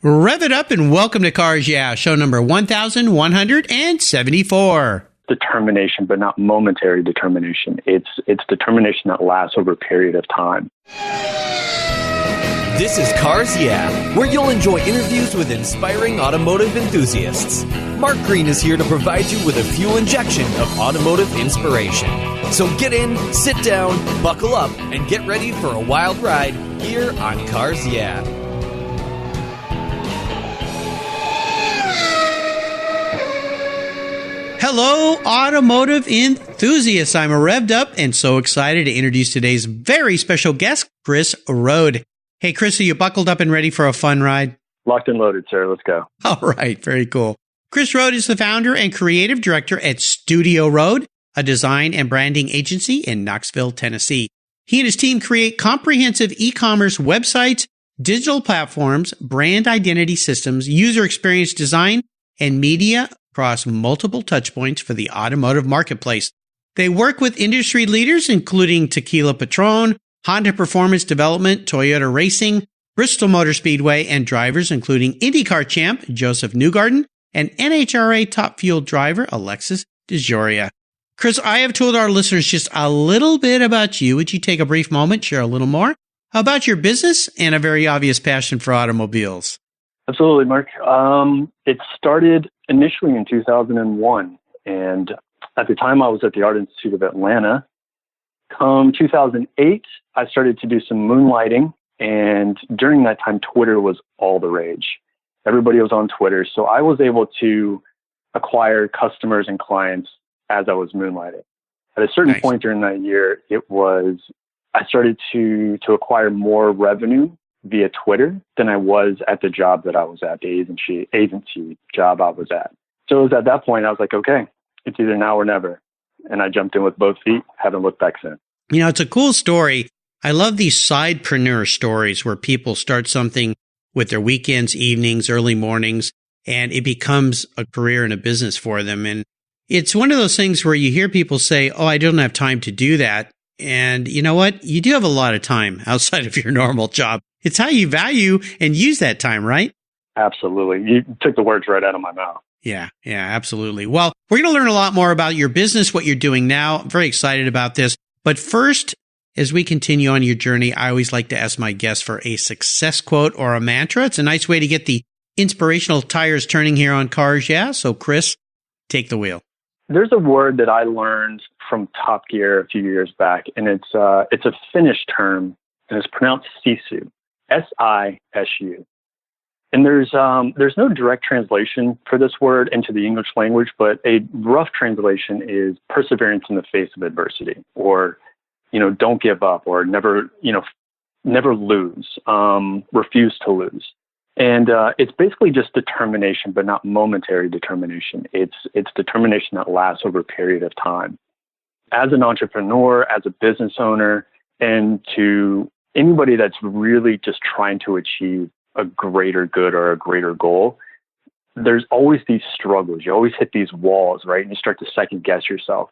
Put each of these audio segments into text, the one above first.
Rev it up and welcome to Cars Yeah, show number 1174. Determination, but not momentary determination. It's determination that lasts over a period of time. This is Cars Yeah, where you'll enjoy interviews with inspiring automotive enthusiasts. Mark Green is here to provide you with a fuel injection of automotive inspiration. So get in, sit down, buckle up, and get ready for a wild ride here on Cars Yeah. Hello, automotive enthusiasts. I'm revved up and so excited to introduce today's very special guest, Chris Rhoad. Hey, Chris, are you buckled up and ready for a fun ride? Locked and loaded, sir. Let's go. All right. Very cool. Chris Rhoad is the founder and creative director at Studio Rhoad, a design and branding agency in Knoxville, Tennessee. He and his team create comprehensive e-commerce websites, digital platforms, brand identity systems, user experience design, and media across multiple touchpoints for the automotive marketplace. They work with industry leaders, including Tequila Patron, Honda Performance Development, Toyota Racing, Bristol Motor Speedway, and drivers including IndyCar champ Joseph Newgarden and NHRA Top Fuel driver Alexis DeJoria. Chris, I have told our listeners just a little bit about you. Would you take a brief moment, share a little more about your business and a very obvious passion for automobiles? Absolutely, Mark. It started initially in 2001, and at the time I was at the Art Institute of Atlanta. Come 2008, I started to do some moonlighting, and during that time, Twitter was all the rage. Everybody was on Twitter, so I was able to acquire customers and clients as I was moonlighting. At a certain point during that year, I started to acquire more revenue via Twitter than I was at the job that I was at, the agency job I was at. So it was at that point, I was like, okay, it's either now or never. And I jumped in with both feet, haven't looked back since. You know, it's a cool story. I love these sidepreneur stories where people start something with their weekends, evenings, early mornings, and it becomes a career and a business for them. And it's one of those things where you hear people say, oh, I don't have time to do that. And you know what? You do have a lot of time outside of your normal job. It's how you value and use that time, right? Absolutely. You took the words right out of my mouth. Yeah, absolutely. Well, we're going to learn a lot more about your business, what you're doing now. I'm very excited about this. But first, as we continue on your journey, I always like to ask my guests for a success quote or a mantra. It's a nice way to get the inspirational tires turning here on Cars Yeah. So, Chris, take the wheel. There's a word that I learned from Top Gear a few years back, and it's a Finnish term, and it's pronounced sisu, S-I-S-U. And there's no direct translation for this word into the English language, but a rough translation is perseverance in the face of adversity, or, don't give up, or never lose, refuse to lose. And it's basically just determination, but not momentary determination. It's determination that lasts over a period of time. As an entrepreneur, as a business owner, and to anybody that's really just trying to achieve a greater good or a greater goal, there's always these struggles. You always hit these walls, right? And you start to second guess yourself.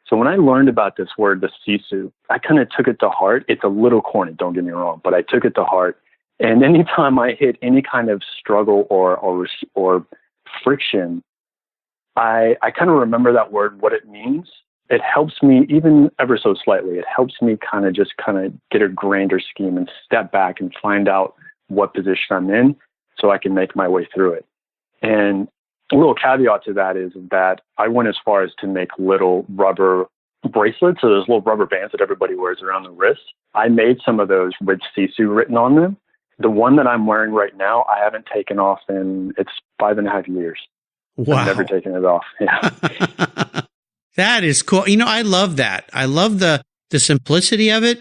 So when I learned about this word, the sisu, I kind of took it to heart. It's a little corny, don't get me wrong, but I took it to heart. And anytime I hit any kind of struggle or friction, I kind of remember that word, what it means. It helps me, even ever so slightly, it helps me kind of get a grander scheme and step back and find out what position I'm in so I can make my way through it. And a little caveat to that is that I went as far as to make little rubber bracelets, so those little rubber bands that everybody wears around the wrist. I made some of those with sisu written on them. The one that I'm wearing right now, I haven't taken off it's 5.5 years. Wow. I've never taken it off. Yeah. That is cool. I love that. I love the simplicity of it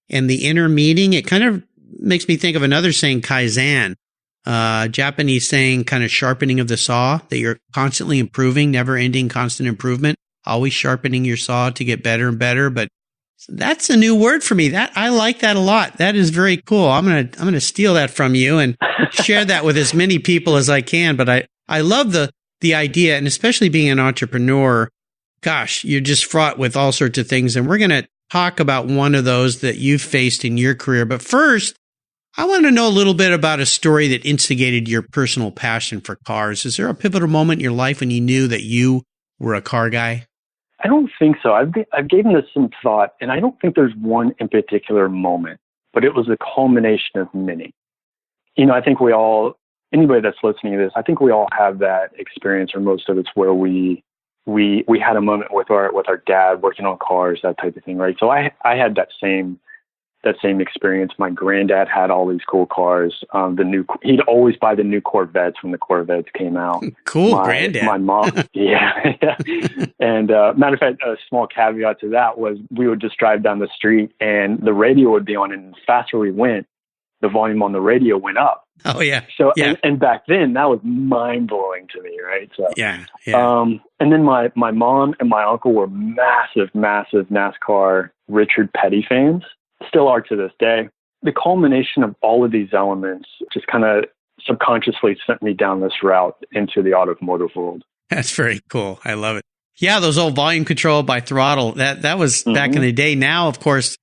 and the inner meaning. It kind of makes me think of another saying, Kaizen, Japanese saying, kind of sharpening of the saw, that you're constantly improving, never ending, constant improvement, always sharpening your saw to get better and better. But that's a new word for me. That I like that a lot. That is very cool. I'm going to steal that from you and share that with as many people as I can. But I love the idea, and especially being an entrepreneur, gosh, you're just fraught with all sorts of things. And we're going to talk about one of those that you've faced in your career. But first, I want to know a little bit about a story that instigated your personal passion for cars. Is there a pivotal moment in your life when you knew that you were a car guy? I don't think so. I've given this some thought, and I don't think there's one in particular moment, but it was a culmination of many. I think anybody that's listening to this, I think we all have that experience, or most of it's where we had a moment with our dad working on cars, that type of thing, right? So I had that same experience. My granddad had all these cool cars. He'd always buy the new Corvettes when the Corvettes came out. Cool, granddad. My mom, yeah. And matter of fact, a small caveat to that was we would just drive down the street and the radio would be on, and the faster we went, the volume on the radio went up. Oh yeah. So yeah. And back then that was mind blowing to me, right? So yeah. And then my mom and my uncle were massive NASCAR Richard Petty fans. Still are to this day. The culmination of all of these elements just kind of subconsciously sent me down this route into the automotive world. That's very cool. I love it. Yeah, those old volume control by throttle. That was back in the day. Now, of course,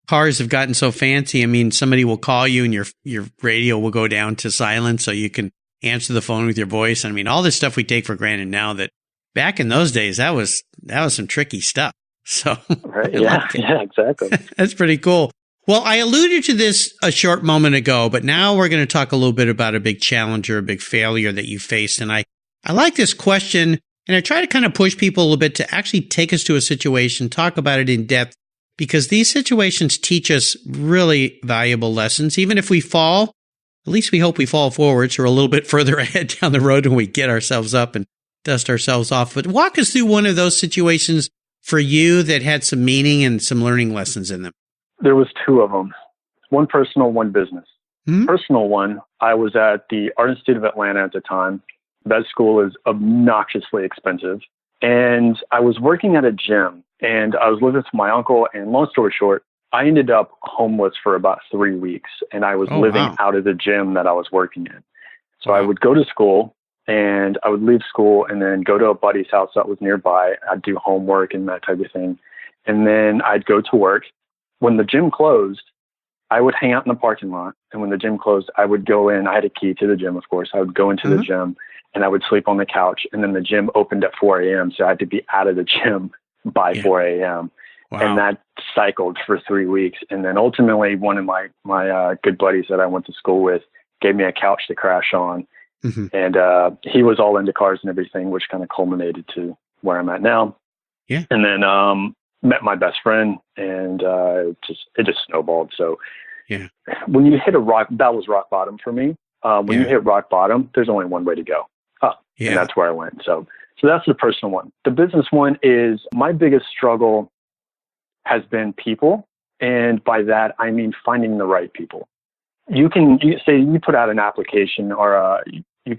cars have gotten so fancy. I mean, somebody will call you and your radio will go down to silent so you can answer the phone with your voice. I mean, all this stuff we take for granted now that back in those days, that was some tricky stuff. So right. Yeah, exactly. That's pretty cool. Well, I alluded to this a short moment ago, but now we're going to talk a little bit about a big challenge or a big failure that you faced. And I like this question, and I try to kind of push people a little bit to actually take us to a situation, talk about it in depth, because these situations teach us really valuable lessons. Even if we fall, at least we hope we fall forwards or a little bit further ahead down the road when we get ourselves up and dust ourselves off. But walk us through one of those situations for you that had some meaning and some learning lessons in them. There was two of them, one personal, one business. Mm-hmm. Personal one, I was at the Art Institute of Atlanta at the time. That school is obnoxiously expensive. And I was working at a gym, and I was living with my uncle. And long story short, I ended up homeless for about 3 weeks, and I was living out of the gym that I was working in. So I would go to school, and I would leave school and then go to a buddy's house that was nearby. I'd do homework and that type of thing. And then I'd go to work. When the gym closed, I would hang out in the parking lot. And when the gym closed, I would go in. I had a key to the gym, of course. I would go into the gym and I would sleep on the couch. And then the gym opened at 4 a.m. So I had to be out of the gym by 4 a.m. Wow. And that cycled for 3 weeks. And then ultimately, one of my good buddies that I went to school with gave me a couch to crash on. Mm-hmm. And he was all into cars and everything, which kind of culminated to where I'm at now. Yeah. And then met my best friend, and it just snowballed. So yeah, when you hit that was rock bottom for me. When you hit rock bottom, there's only one way to go up, and that's where I went. So that's the personal one. The business one is my biggest struggle has been people, and by that I mean finding the right people. You put out an application or you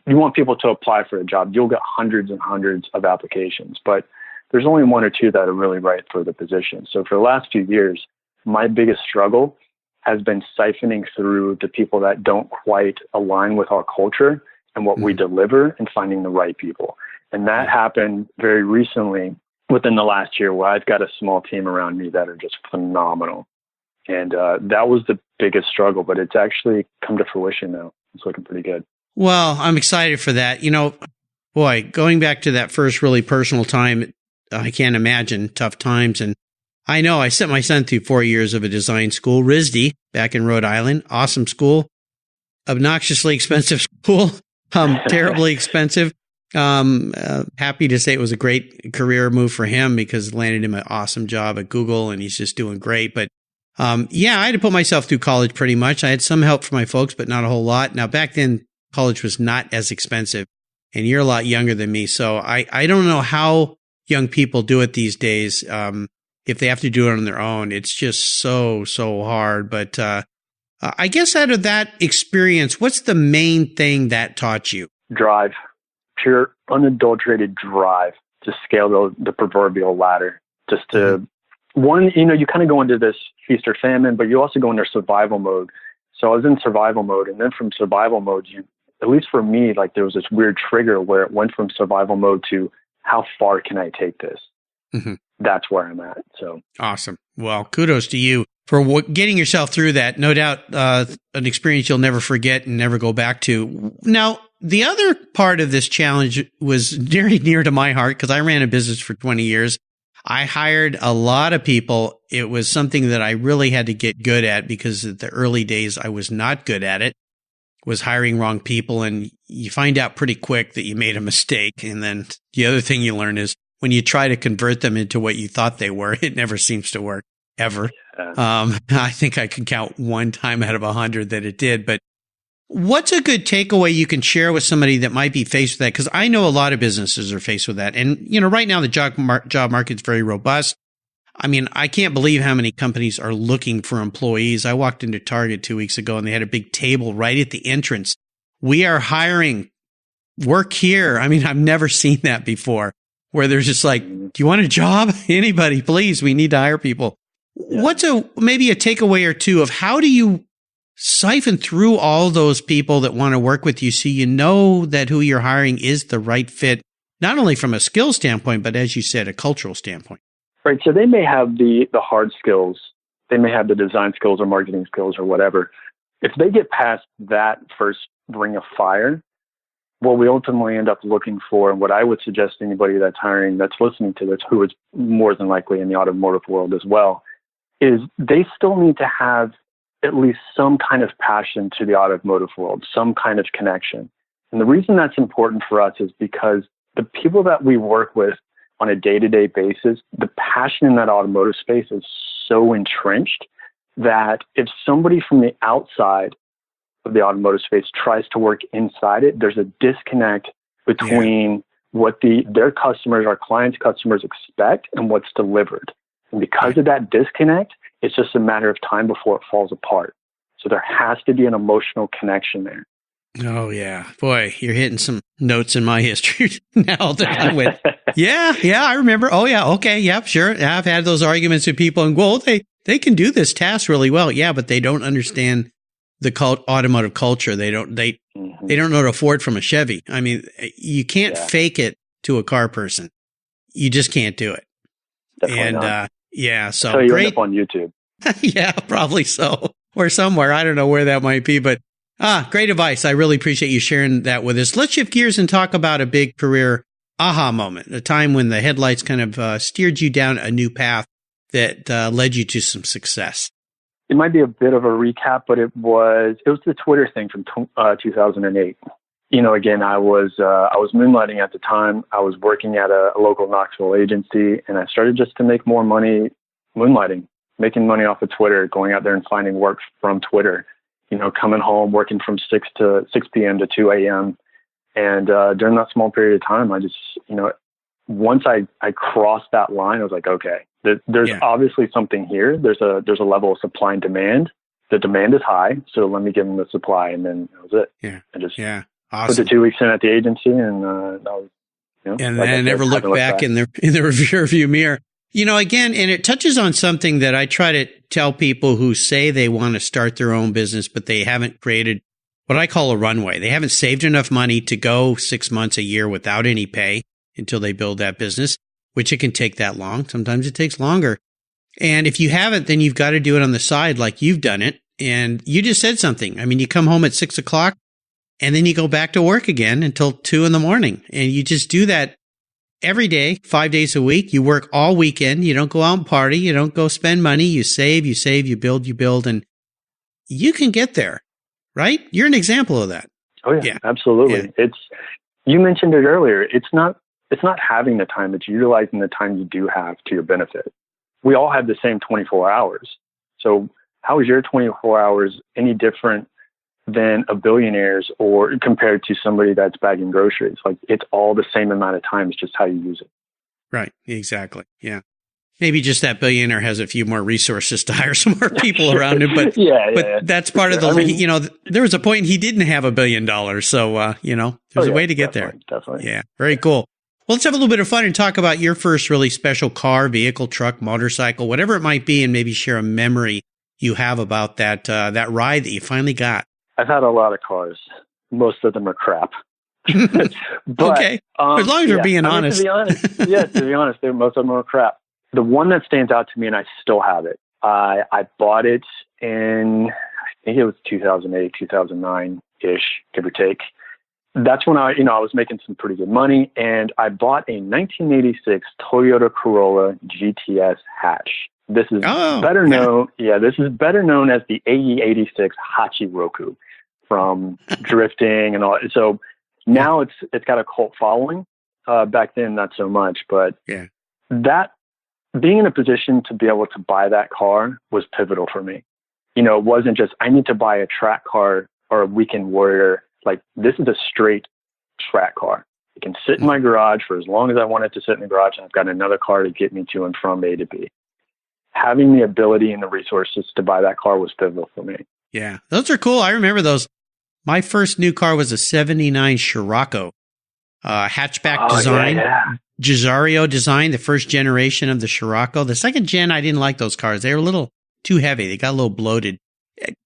want people to apply for a job. You'll get hundreds and hundreds of applications, but there's only one or two that are really right for the position. So for the last few years, my biggest struggle has been siphoning through the people that don't quite align with our culture and what we deliver, and finding the right people. And that happened very recently within the last year, where I've got a small team around me that are just phenomenal. And that was the biggest struggle, but it's actually come to fruition now. It's looking pretty good. Well, I'm excited for that. Going back to that first really personal time, I can't imagine tough times. And I know I sent my son through 4 years of a design school, RISD, back in Rhode Island. Awesome school. Obnoxiously expensive school. Terribly expensive. Happy to say it was a great career move for him, because it landed him an awesome job at Google, and he's just doing great. But I had to put myself through college pretty much. I had some help from my folks, but not a whole lot. Now, back then, college was not as expensive, and you're a lot younger than me. So I don't know how young people do it these days. If they have to do it on their own, it's just so hard. But I guess out of that experience, what's the main thing that taught you? Drive, pure, unadulterated drive to scale the proverbial ladder. Just to, one, you kind of go into this feast or famine, but you also go into survival mode. So I was in survival mode, and then from survival mode, at least for me, like there was this weird trigger where it went from survival mode to how far can I take this? Mm-hmm. That's where I'm at. So awesome. Well, kudos to you for getting yourself through that. No doubt, an experience you'll never forget and never go back to. Now, the other part of this challenge was very near to my heart because I ran a business for 20 years. I hired a lot of people. It was something that I really had to get good at because at the early days, I was not good at it, was hiring wrong people. And you find out pretty quick that you made a mistake. And then the other thing you learn is when you try to convert them into what you thought they were, it never seems to work ever. I think I can count one time out of 100 that it did. But what's a good takeaway you can share with somebody that might be faced with that? Because I know a lot of businesses are faced with that. And, right now the job market's very robust. I mean, I can't believe how many companies are looking for employees. I walked into Target 2 weeks ago and they had a big table right at the entrance. We are hiring, work here. I mean, I've never seen that before where there's just like, do you want a job? Anybody, please. We need to hire people. Yeah. What's maybe a takeaway or two of how do you siphon through all those people that want to work with you so you know that who you're hiring is the right fit, not only from a skill standpoint, but as you said, a cultural standpoint? Right. So they may have the hard skills. They may have the design skills or marketing skills or whatever. If they get past that first ring of fire, what we ultimately end up looking for, and what I would suggest to anybody that's hiring, that's listening to this, who is more than likely in the automotive world as well, is they still need to have at least some kind of passion to the automotive world, some kind of connection. And the reason that's important for us is because the people that we work with on a day-to-day basis, the passion in that automotive space is so entrenched that if somebody from the outside of the automotive space tries to work inside it, there's a disconnect between what their customers, our clients' customers expect and what's delivered. And because of that disconnect, it's just a matter of time before it falls apart. So there has to be an emotional connection there. Oh, yeah. Boy, you're hitting some notes in my history now that I'm with. Yeah, I remember. Oh, yeah. Okay. Yep. Sure. I've had those arguments with people and, well, they can do this task really well. Yeah, but they don't understand the automotive culture. They don't know to Ford from a Chevy. I mean, you can't fake it to a car person. You just can't do it. Definitely not. So you great. End up on YouTube. Yeah, probably so. Or somewhere. I don't know where that might be, but great advice. I really appreciate you sharing that with us. Let's shift gears and talk about a big career aha moment, a time when the headlights kind of steered you down a new path that led you to some success. It might be a bit of a recap, but it was the Twitter thing from 2008. Again, I was moonlighting at the time. I was working at a local Knoxville agency, and I started just to make more money moonlighting, making money off of Twitter, going out there and finding work from Twitter. Coming home, working from 6 p.m. to 2 a.m. And during that small period of time, I just, once I crossed that line, I was like, okay, there's obviously something here. There's a level of supply and demand. The demand is high, so let me give them the supply, and then that was it. Yeah, I just awesome. put the 2 weeks in at the agency, and that was, and like then never look back in the rearview mirror. Again, and it touches on something that I try to tell people who say they want to start their own business, but they haven't created what I call a runway. They haven't saved enough money to go 6 months, a year without any pay until they build that business, which it can take that long. Sometimes it takes longer. And if you haven't, then you've got to do it on the side like you've done it. And you just said something. I mean, you come home at 6 o'clock and then you go back to work again until 2 a.m. And you just do that every day, 5 days a week. You work all weekend. You don't go out and party. You don't go spend money. You save, you build, and you can get there, right? You're an example of that. Oh yeah. Absolutely. Yeah. You mentioned it earlier. It's not having the time, it's utilizing the time you do have to your benefit. We all have the same 24 hours. So how is your 24 hours any different than a billionaire's or compared to somebody that's bagging groceries? Like, it's all the same amount of time. It's just how you use it. Right. Exactly. Yeah. Maybe just that billionaire has a few more resources to hire some more people around him, but that's part of the, there was a point he didn't have $1 billion. So, there's a way to get there. Definitely. Yeah. Very cool. Well, let's have a little bit of fun and talk about your first really special car, vehicle, truck, motorcycle, whatever it might be, and maybe share a memory you have about that ride that you finally got. I've had a lot of cars. Most of them are crap. But, okay. As long as you're being honest. To be honest, most of them are crap. The one that stands out to me, and I still have it, I bought it in, I think it was 2008, 2009-ish, give or take. That's when I was making some pretty good money, and I bought a 1986 Toyota Corolla GTS hatch. This is better known. Yeah, this is better known as the AE86 Hachiroku from drifting and all. So now it's got a cult following. Back then, not so much, but that being in a position to be able to buy that car was pivotal for me. It wasn't just I need to buy a track car or a weekend warrior. Like, this is a straight track car. It can sit in my garage for as long as I want it to sit in the garage, and I've got another car to get me to and from A to B. Having the ability and the resources to buy that car was pivotal for me. Yeah, those are cool. I remember those. My first new car was a 79 Scirocco, hatchback design, Giusario design, the first generation of the Scirocco. The second gen, I didn't like those cars. They were a little too heavy. They got a little bloated.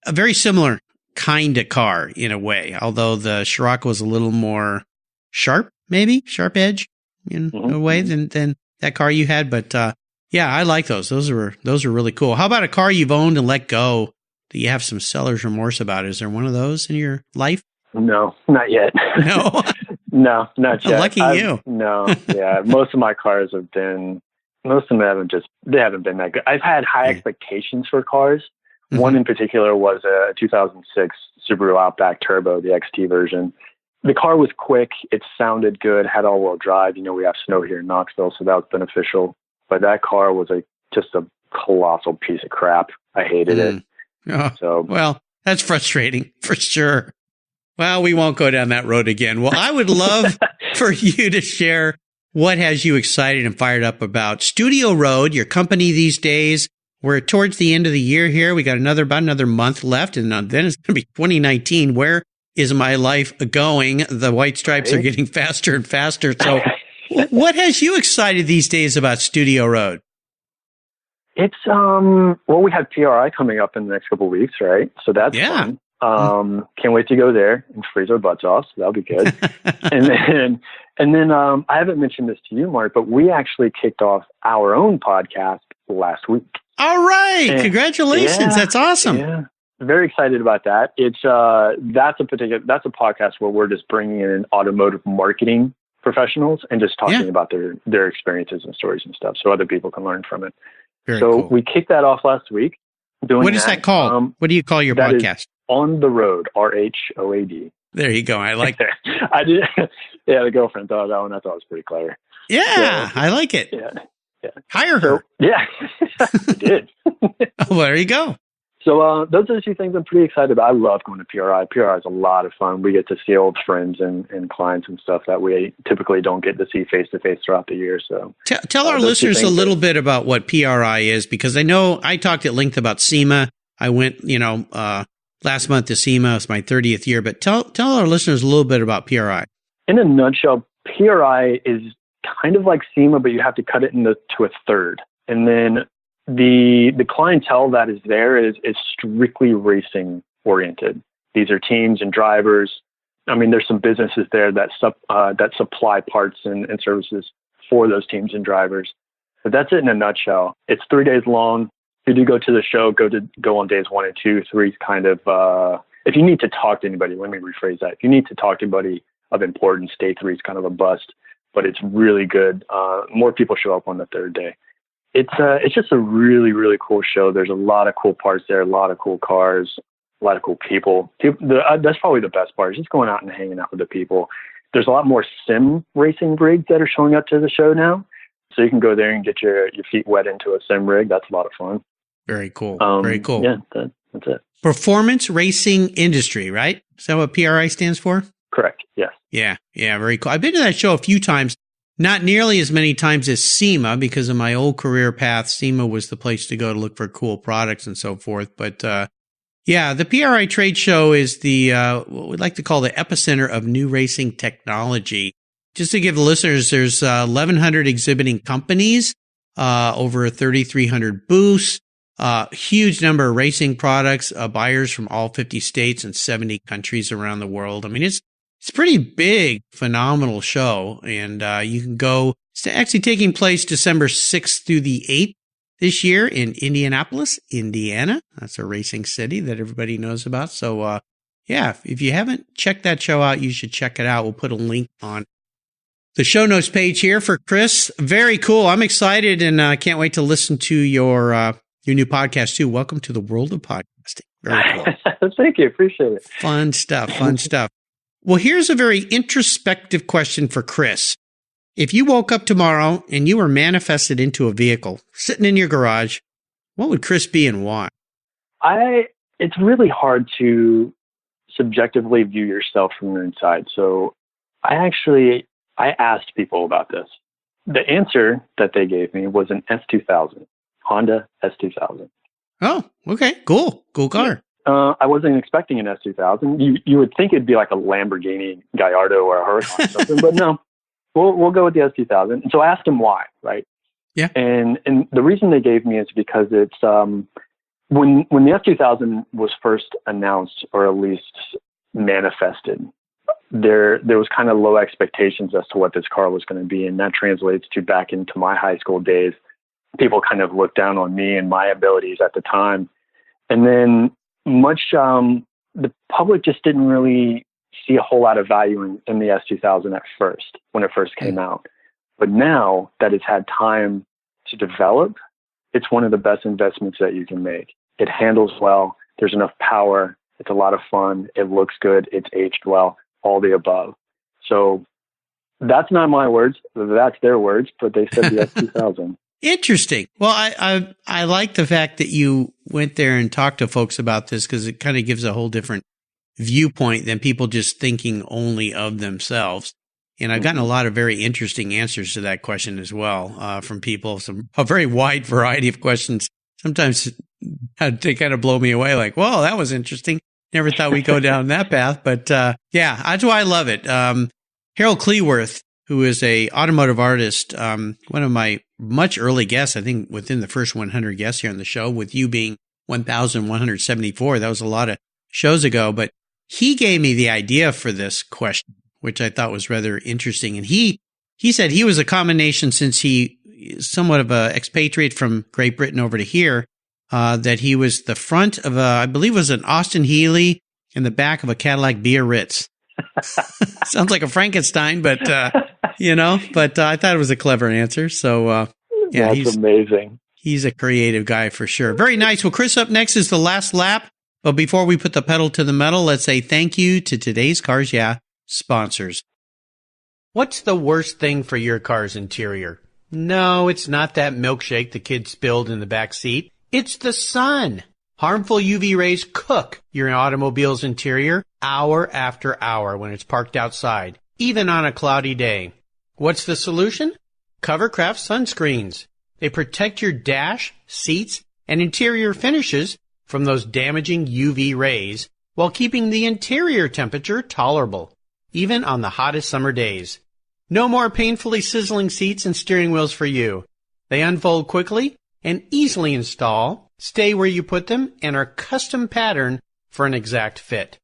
A very similar kind of car in a way, although the Scirocco was a little more sharp edge in a way than that car you had. But I like those. Those are really cool. How about a car you've owned and let go that you have some seller's remorse about? Is there one of those in your life? No, not yet. No, no, not yet. Lucky you. No, yeah. Most of my cars haven't been that good. I've had high expectations for cars. One in particular was a 2006 Subaru Outback Turbo, the XT version. The car was quick. It sounded good, had all-wheel drive. We have snow here in Knoxville, so that was beneficial. But that car was just a colossal piece of crap. I hated it. Oh, well, that's frustrating for sure. Well, we won't go down that road again. Well, I would love for you to share what has you excited and fired up about Studio Rhoad, your company these days. We're towards the end of the year here. We got about another month left, and then it's going to be 2019. Where is my life going? The white stripes are getting faster and faster. So what has you excited these days about Studio Rhoad? It's, we have PRI coming up in the next couple of weeks, right? So that's fun. Can't wait to go there and freeze our butts off. So that'll be good. and then I haven't mentioned this to you, Mark, but we actually kicked off our own podcast last week. All right. And congratulations. That's awesome. Yeah. Very excited about that. It's, that's a podcast where we're just bringing in automotive marketing professionals and just talking about their experiences and stories and stuff so other people can learn from it. Very cool. We kicked that off last week. What is that called? What do you call your podcast? On the Road, RHOAD. There you go. I like that. I did. Yeah, the girlfriend thought of that one. I thought it was pretty clever. Yeah, I like it. Yeah. Hire her. Yeah, I did. Well, there you go. So those are the two things I'm pretty excited about. I love going to PRI. PRI is a lot of fun. We get to see old friends and clients and stuff that we typically don't get to see face-to-face throughout the year. So tell our listeners a little bit about what PRI is, because I know I talked at length about SEMA. I went, last month to SEMA. It's my 30th year. But tell our listeners a little bit about PRI. In a nutshell, PRI is kind of like SEMA, but you have to cut it to a third. And then the clientele that is there is strictly racing oriented. These are teams and drivers. I mean, there's some businesses there that supply parts and services for those teams and drivers. But that's it in a nutshell. It's 3 days long. If you do go to the show, go on days 1 and 2. 3 is kind of, if you need to talk to anybody, let me rephrase that. If you need to talk to anybody of importance, day 3 is kind of a bust, but it's really good. More people show up on the third day. It's just a really, really cool show. There's a lot of cool parts there, a lot of cool cars, a lot of cool people. That's probably the best part, is just going out and hanging out with the people. There's a lot more sim racing rigs that are showing up to the show now. So you can go there and get your feet wet into a sim rig. That's a lot of fun. Very cool. Very cool. Yeah, that's it. Performance Racing Industry, right? Is that what PRI stands for? Correct. Yes. Yeah. Very cool. I've been to that show a few times. Not nearly as many times as SEMA, because of my old career path. SEMA was the place to go to look for cool products and so forth. But the PRI trade show is what we'd like to call the epicenter of new racing technology. Just to give the listeners, there's 1,100 exhibiting companies, over 3,300 booths, huge number of racing products, buyers from all 50 states and 70 countries around the world. I mean, it's pretty big, phenomenal show, and you can go. It's actually taking place December 6th through the 8th this year in Indianapolis, Indiana. That's a racing city that everybody knows about. So, yeah, if you haven't checked that show out, you should check it out. We'll put a link on the show notes page here for Chris. Very cool. I'm excited and I can't wait to listen to your new podcast too. Welcome to the world of podcasting. Very cool. Thank you. Appreciate it. Fun stuff. Fun stuff. Well, here's a very introspective question for Chris. If you woke up tomorrow and you were manifested into a vehicle sitting in your garage, what would Chris be and why? It's really hard to subjectively view yourself from the inside. So I asked people about this. The answer that they gave me was an S2000, Honda S2000. Oh, okay. Cool. Cool car. I wasn't expecting an S2000. You would think it'd be like a Lamborghini Gallardo or a Huracan or something, but no. We'll go with the S2000. And so I asked them why, right? Yeah. And the reason they gave me is because it's when the S2000 was first announced or at least manifested, there was kind of low expectations as to what this car was going to be, and that translates to back into my high school days. People kind of looked down on me and my abilities at the time, and then the public just didn't really see a whole lot of value in the S2000 at first when it first came out. But now that it's had time to develop, it's one of the best investments that you can make. It handles well. There's enough power. It's a lot of fun. It looks good. It's aged well, all the above. So that's not my words. That's their words, but they said the S2000. Interesting. Well, I like the fact that you went there and talked to folks about this because it kind of gives a whole different viewpoint than people just thinking only of themselves. And I've gotten a lot of very interesting answers to that question as well from people. A very wide variety of questions. Sometimes they kind of blow me away like, whoa, that was interesting. Never thought we'd go down that path. But yeah, that's why I love it. Harold Cleworth, who is a automotive artist, one of my much early guests, I think within the first 100 guests here on the show, with you being 1,174. That was a lot of shows ago. But he gave me the idea for this question, which I thought was rather interesting. And he said he was a combination, since he is somewhat of an expatriate from Great Britain over to here, that he was the front of I believe it was an Austin Healey and the back of a Cadillac Biarritz. Sounds like a Frankenstein, but, but I thought it was a clever answer. So, yeah, that's amazing. He's a creative guy for sure. Very nice. Well, Chris, up next is the last lap. But before we put the pedal to the metal, let's say thank you to today's Cars Yeah sponsors. What's the worst thing for your car's interior? No, it's not that milkshake the kid spilled in the back seat. It's the sun. Harmful UV rays cook your automobile's interior hour after hour when it's parked outside, even on a cloudy day. What's the solution? Covercraft sunscreens. They protect your dash, seats, and interior finishes from those damaging UV rays while keeping the interior temperature tolerable, even on the hottest summer days. No more painfully sizzling seats and steering wheels for you. They unfold quickly and easily install, stay where you put them, and are custom patterned for an exact fit.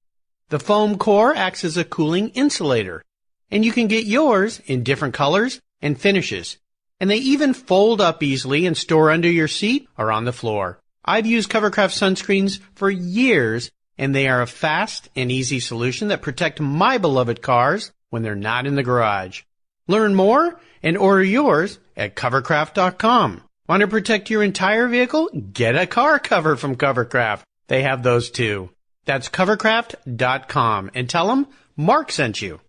The foam core acts as a cooling insulator, and you can get yours in different colors and finishes. And they even fold up easily and store under your seat or on the floor. I've used Covercraft sunscreens for years, and they are a fast and easy solution that protect my beloved cars when they're not in the garage. Learn more and order yours at Covercraft.com. Want to protect your entire vehicle? Get a car cover from Covercraft. They have those too. That's Covercraft.com, and tell them Mark sent you.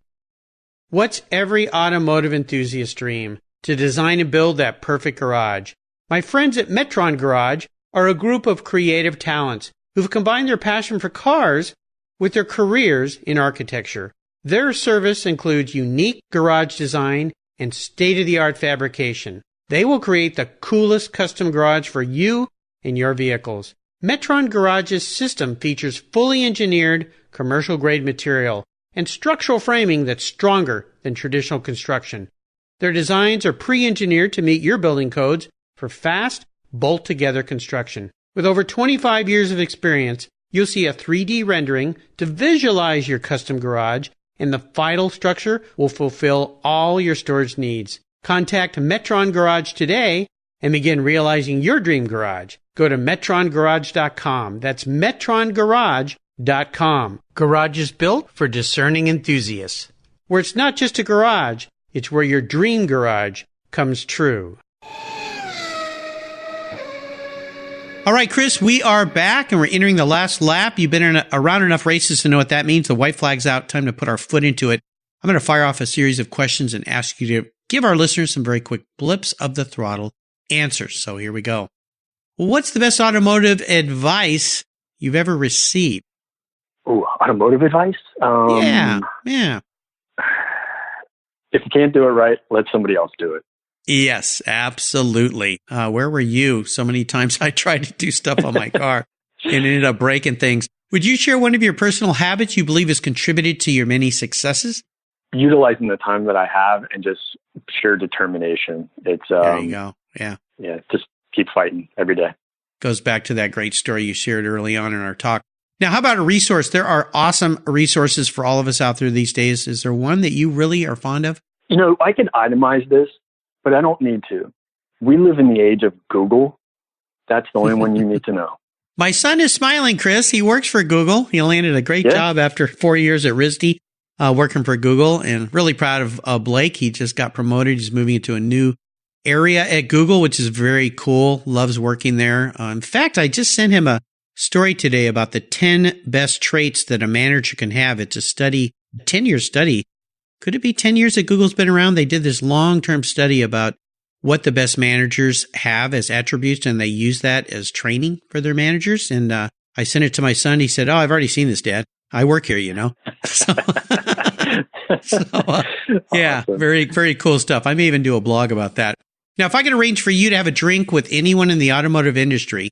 What's every automotive enthusiast's dream? To design and build that perfect garage. My friends at Metron Garage are a group of creative talents who've combined their passion for cars with their careers in architecture. Their service includes unique garage design and state-of-the-art fabrication. They will create the coolest custom garage for you and your vehicles. Metron Garage's system features fully engineered commercial-grade material and structural framing that's stronger than traditional construction. Their designs are pre-engineered to meet your building codes for fast, bolt-together construction. With over 25 years of experience, you'll see a 3D rendering to visualize your custom garage, and the final structure will fulfill all your storage needs. Contact Metron Garage today and begin realizing your dream garage. Go to metrongarage.com. That's metrongarage.com. Garage is built for discerning enthusiasts. Where it's not just a garage, it's where your dream garage comes true. All right, Chris, we are back and we're entering the last lap. You've been around enough races to know what that means. The white flag's out. Time to put our foot into it. I'm going to fire off a series of questions and ask you to give our listeners some very quick blips of the throttle answers. So here we go. What's the best automotive advice you've ever received? Oh, automotive advice? Yeah. If you can't do it right, let somebody else do it. Yes, absolutely. Where were you? So many times I tried to do stuff on my car and ended up breaking things. Would you share one of your personal habits you believe has contributed to your many successes? Utilizing the time that I have and just pure determination. It's there you go. Yeah. Just keep fighting every day. Goes back to that great story you shared early on in our talk. Now, how about a resource? There are awesome resources for all of us out there these days. Is there one that you really are fond of? I can itemize this, but I don't need to. We live in the age of Google. That's the only one you need to know. My son is smiling, Chris. He works for Google. He landed a great job after 4 years at RISD working for Google, and really proud of Blake. He just got promoted. He's moving into a new area at Google, which is very cool. Loves working there. In fact, I just sent him a story today about the 10 best traits that a manager can have. It's a study, a 10-year study. Could it be 10 years that Google's been around? They did this long-term study about what the best managers have as attributes, and they use that as training for their managers. And I sent it to my son. He said, "Oh, I've already seen this, Dad. I work here, So, yeah, awesome. Very, very cool stuff. I may even do a blog about that. Now, if I could arrange for you to have a drink with anyone in the automotive industry,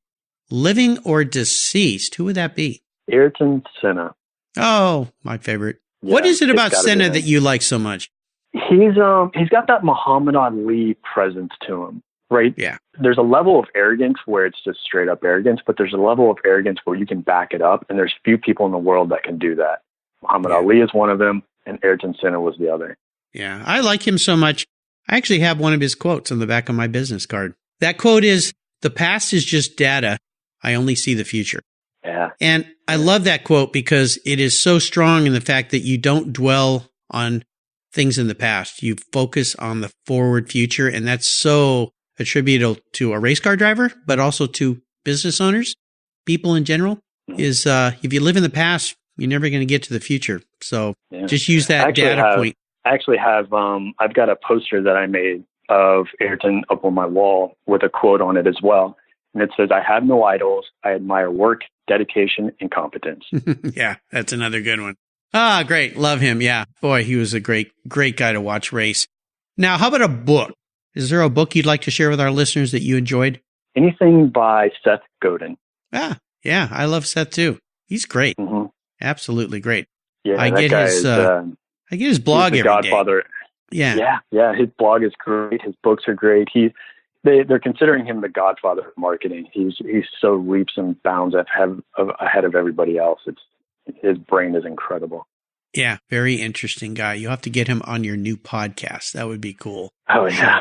living or deceased, who would that be? Ayrton Senna. Oh, my favorite. Yeah, what is it about Senna that you like so much? He's got that Muhammad Ali presence to him, right? Yeah. There's a level of arrogance where it's just straight up arrogance, but there's a level of arrogance where you can back it up, and there's few people in the world that can do that. Muhammad Ali is one of them, and Ayrton Senna was the other. Yeah, I like him so much. I actually have one of his quotes on the back of my business card. That quote is, "The past is just data. I only see the future." Yeah. And I love that quote because it is so strong in the fact that you don't dwell on things in the past. You focus on the forward future. And that's so attributable to a race car driver, but also to business owners, people in general, is if you live in the past, you're never going to get to the future. So just use that data point. I actually have, I've got a poster that I made of Ayrton up on my wall with a quote on it as well. And it says, "I have no idols. I admire work, dedication, and competence." Yeah, that's another good one. Ah, great. Love him. Yeah. Boy, he was a great guy to watch race. Now, how about a book? Is there a book you'd like to share with our listeners that you enjoyed? Anything by Seth Godin. Yeah, I love Seth too. He's great. Mm-hmm. Absolutely great. Yeah, I get his blog every Godfather. Day. Yeah. His blog is great. His books are great. They're considering him the godfather of marketing. He's so leaps and bounds ahead of everybody else. His brain is incredible. Yeah, very interesting guy. You'll have to get him on your new podcast. That would be cool. Oh, yeah.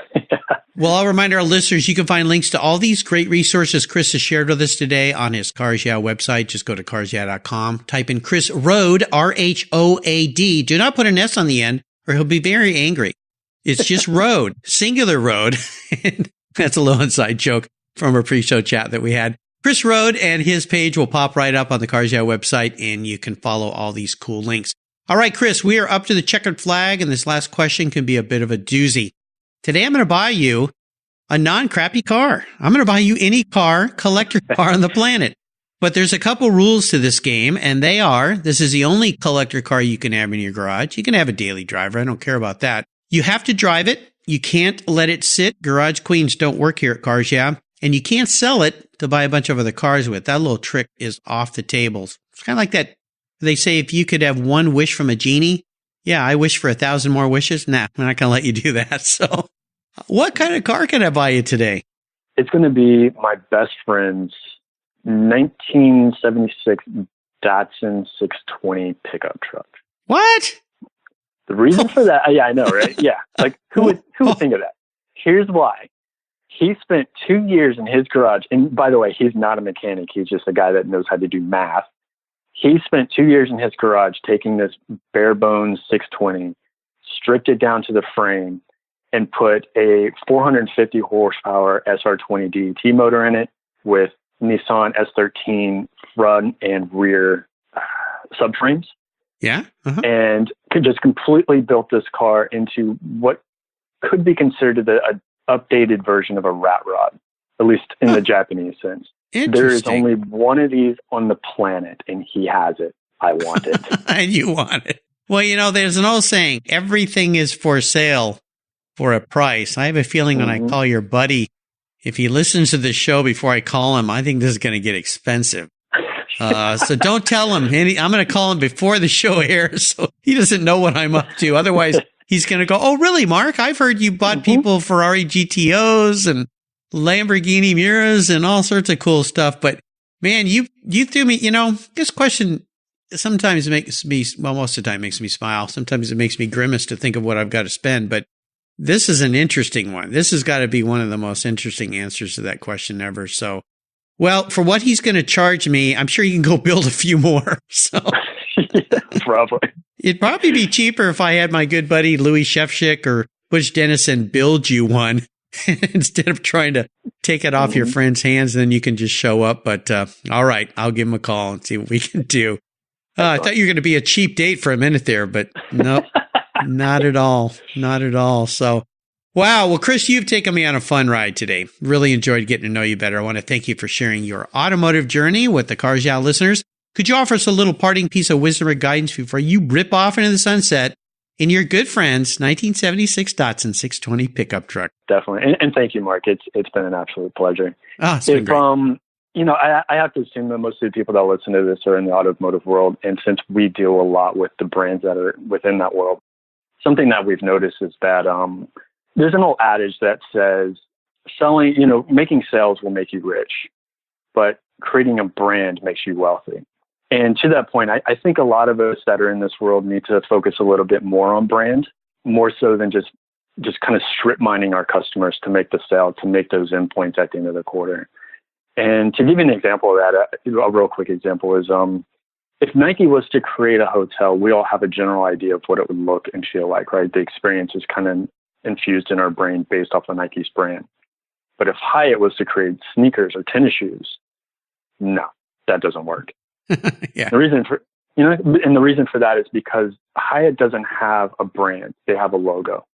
Well, I'll remind our listeners, you can find links to all these great resources Chris has shared with us today on his Cars Yeah website. Just go to carsyeah.com, type in Chris Rhoad, R-H-O-A-D. Do not put an S on the end or he'll be very angry. It's just Rhoad, singular Rhoad. That's a little inside joke from a pre-show chat that we had. Chris Rhoad, and his page will pop right up on the Cars Yeah website, and you can follow all these cool links. All right, Chris, we are up to the checkered flag, and this last question can be a bit of a doozy. Today, I'm going to buy you a non-crappy car. I'm going to buy you any collector car on the planet. But there's a couple rules to this game, and they are, this is the only collector car you can have in your garage. You can have a daily driver. I don't care about that. You have to drive it. You can't let it sit. Garage queens don't work here at Cars Yeah. And you can't sell it to buy a bunch of other cars with. That little trick is off the tables. It's kind of like that. They say if you could have one wish from a genie, yeah, I wish for 1,000 more wishes. Nah, I'm not going to let you do that. So what kind of car can I buy you today? It's going to be my best friend's 1976 Datsun 620 pickup truck. What? The reason for that, yeah, I know, right? Yeah, like who would think of that? Here's why. He spent 2 years in his garage. And by the way, he's not a mechanic. He's just a guy that knows how to do math. He spent 2 years in his garage taking this bare bones 620, stripped it down to the frame, and put a 450 horsepower SR20 DET motor in it with Nissan S13 front and rear subframes. Yeah. Uh-huh. And just completely built this car into what could be considered an updated version of a rat rod, at least in the Japanese sense. There is only one of these on the planet, and he has it. I want it. And you want it. Well, there's an old saying, everything is for sale for a price. I have a feeling when I call your buddy, if he listens to the show before I call him, I think this is going to get expensive. So don't tell him. I'm going to call him before the show airs so he doesn't know what I'm up to. Otherwise, he's going to go, oh, really, Mark? I've heard you bought people Ferrari GTOs and Lamborghini Miras and all sorts of cool stuff. But, man, you threw me, this question sometimes makes me, well, most of the time makes me smile. Sometimes it makes me grimace to think of what I've got to spend. But this is an interesting one. This has got to be one of the most interesting answers to that question ever. So, well, for what he's going to charge me, I'm sure you can go build a few more. So yeah, probably. It'd probably be cheaper if I had my good buddy Louis Shevchik or Butch Dennison build you one instead of trying to take it off your friend's hands. And then you can just show up. But all right, I'll give him a call and see what we can do. I thought you were going to be a cheap date for a minute there, but nope, not at all. Not at all. So, wow. Well, Chris, you've taken me on a fun ride today. Really enjoyed getting to know you better. I want to thank you for sharing your automotive journey with the Cars Yeah listeners. Could you offer us a little parting piece of wisdom or guidance before you rip off into the sunset in your good friend's 1976 Datsun 620 pickup truck? Definitely. And thank you, Mark. It's been an absolute pleasure. Oh, it's been great. I have to assume that most of the people that listen to this are in the automotive world. And since we deal a lot with the brands that are within that world, something that we've noticed is that there's an old adage that says making sales will make you rich, but creating a brand makes you wealthy. And to that point, I think a lot of us that are in this world need to focus a little bit more on brand, more so than just kind of strip mining our customers to make the sale, to make those endpoints at the end of the quarter. And to give you an example of that, a real quick example is if Nike was to create a hotel, we all have a general idea of what it would look and feel like, right? The experience is kind of infused in our brain based off of Nike's brand. But if Hyatt was to create sneakers or tennis shoes, no, that doesn't work. Yeah. The reason for that is because Hyatt doesn't have a brand; they have a logo.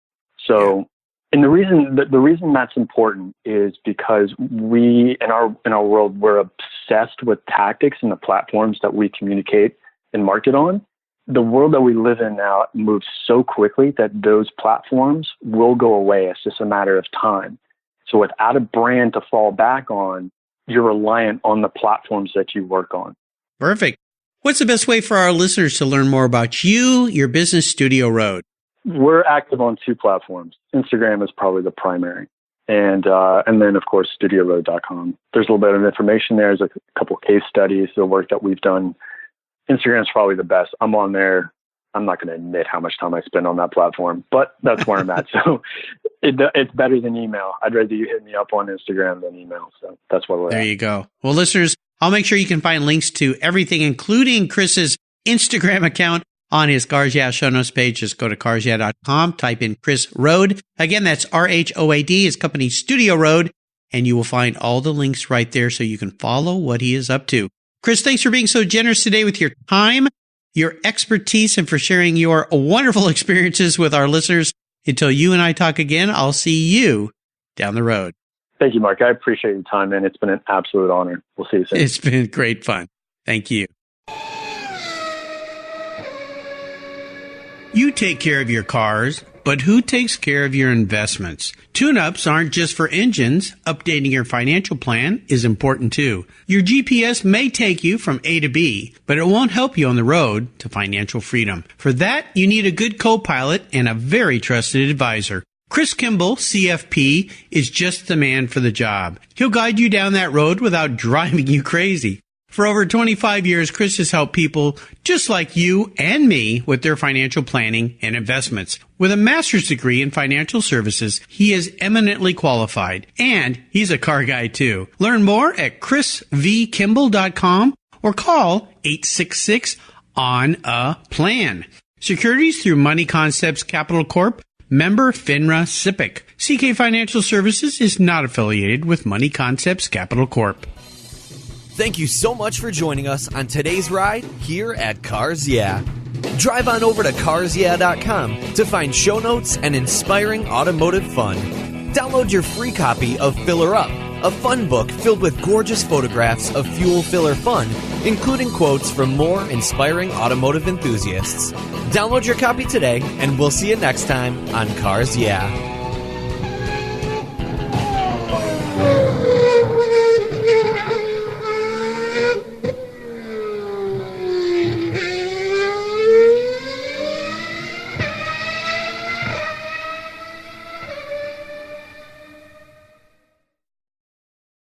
So, and the reason that's important is because we in our world we're obsessed with tactics and the platforms that we communicate and market on. The world that we live in now moves so quickly that those platforms will go away. It's just a matter of time. So, without a brand to fall back on, you're reliant on the platforms that you work on. Perfect. What's the best way for our listeners to learn more about you, your business, Studio Rhoad? We're active on 2 platforms. Instagram is probably the primary. And then, of course, StudioRhoad.com. There's a little bit of information there. There's a couple of case studies, the work that we've done. Instagram's probably the best. I'm on there. I'm not going to admit how much time I spend on that platform, but that's where I'm at. So it's better than email. I'd rather you hit me up on Instagram than email. So that's where we're at. There you go. Well, listeners, I'll make sure you can find links to everything, including Chris's Instagram account on his Cars Yeah show notes page. Just go to carsyeah.com, type in Chris Rhoad. Again, that's RHOAD, his company Studio Rhoad, and you will find all the links right there so you can follow what he is up to. Chris, thanks for being so generous today with your time, your expertise, and for sharing your wonderful experiences with our listeners. Until you and I talk again, I'll see you down the road. Thank you, Mark. I appreciate your time, man. It's been an absolute honor. We'll see you soon. It's been great fun. Thank you. You take care of your cars, but who takes care of your investments? Tune-ups aren't just for engines. Updating your financial plan is important too. Your GPS may take you from A to B, but it won't help you on the road to financial freedom. For that, you need a good co-pilot and a very trusted advisor. Chris Kimball, CFP, is just the man for the job. He'll guide you down that road without driving you crazy. For over 25 years, Chris has helped people just like you and me with their financial planning and investments. With a master's degree in financial services, he is eminently qualified, and he's a car guy too. Learn more at chrisvkimball.com or call 866-ON-A-PLAN. Securities through Money Concepts Capital Corp. Member FINRA SIPC. CK Financial Services is not affiliated with Money Concepts Capital Corp. Thank you so much for joining us on today's ride here at Cars Yeah. Drive on over to carsyeah.com to find show notes and inspiring automotive fun. Download your free copy of Filler Up, a fun book filled with gorgeous photographs of fuel filler fun, including quotes from more inspiring automotive enthusiasts. Download your copy today, and we'll see you next time on Cars Yeah.